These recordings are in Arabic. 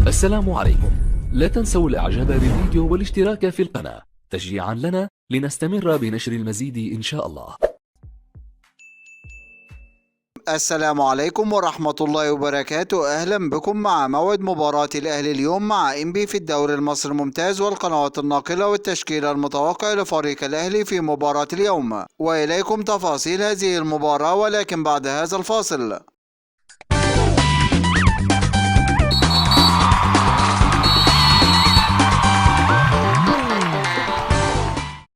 السلام عليكم. لا تنسوا الاعجاب بالفيديو والاشتراك في القناة تشجيعا لنا لنستمر بنشر المزيد إن شاء الله. السلام عليكم ورحمة الله وبركاته. أهلا بكم مع موعد مباراة الأهلي اليوم مع إنبي في الدوري المصري الممتاز والقنوات الناقلة والتشكيل المتوقع لفريق الأهلي في مباراة اليوم، وإليكم تفاصيل هذه المباراة ولكن بعد هذا الفاصل.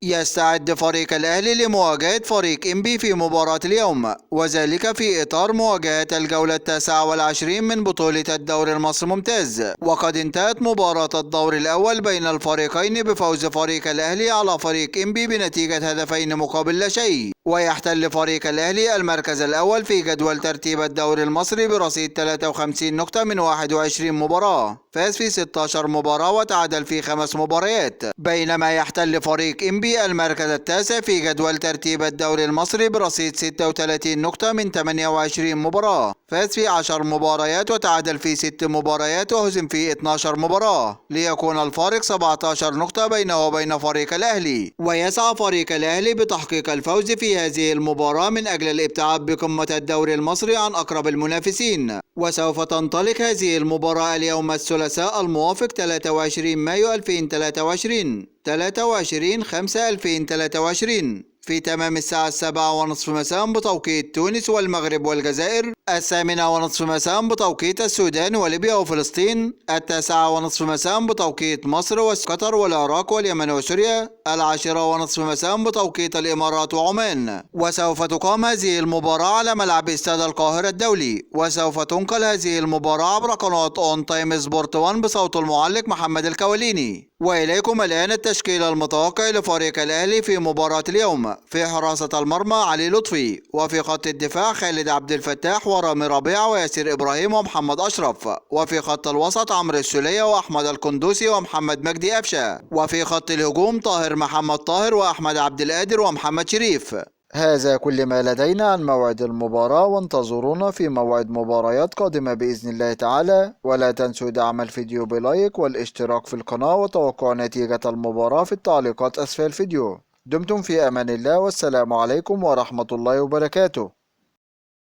يستعد فريق الأهلي لمواجهة فريق إنبي في مباراة اليوم، وذلك في إطار مواجهة الجولة 29 من بطولة الدوري المصري الممتاز. وقد انتهت مباراة الدور الأول بين الفريقين بفوز فريق الأهلي على فريق إنبي بنتيجة هدفين مقابل لا شيء، ويحتل فريق الأهلي المركز الأول في جدول ترتيب الدوري المصري برصيد 53 نقطة من 21 مباراة، فاز في 16 مباراة وتعادل في 5 مباريات، بينما يحتل فريق إنبي المركز التاسع في جدول ترتيب الدوري المصري برصيد 36 نقطة من 28 مباراة، فاز في 10 مباريات وتعادل في 6 مباريات وهزم في 12 مباراة، ليكون الفارق 17 نقطة بينه وبين فريق الأهلي. ويسعى فريق الأهلي بتحقيق الفوز في هذه المباراة من أجل الابتعاد بقمة الدوري المصري عن أقرب المنافسين. وسوف تنطلق هذه المباراة اليوم الثلاثاء الموافق 23 مايو 2023 23/5/2023 في تمام الساعة 7:30 مساء بتوقيت تونس والمغرب والجزائر، 8:30 مساء بتوقيت السودان وليبيا وفلسطين، 9:30 مساء بتوقيت مصر وقطر والعراق واليمن وسوريا، 10:30 مساء بتوقيت الإمارات وعمان. وسوف تقام هذه المباراة على ملعب استاد القاهرة الدولي، وسوف تنقل هذه المباراة عبر قناة أون تايم سبورت 1 بصوت المعلق محمد الكواليني. وإليكم الآن التشكيل المتوقع لفريق الأهلي في مباراة اليوم. في حراسة المرمى علي لطفي، وفي خط الدفاع خالد عبد الفتاح ورامي ربيعة وياسر إبراهيم ومحمد أشرف، وفي خط الوسط عمرو السولية وأحمد القندوسي ومحمد مجدي أفشة، وفي خط الهجوم طاهر محمد طاهر وأحمد عبد القادر ومحمد شريف. هذا كل ما لدينا عن موعد المباراة، وانتظرونا في موعد مباريات قادمة بإذن الله تعالى، ولا تنسوا دعم الفيديو بلايك والاشتراك في القناة وتوقع نتيجة المباراة في التعليقات أسفل الفيديو. دمتم في أمان الله، والسلام عليكم ورحمة الله وبركاته.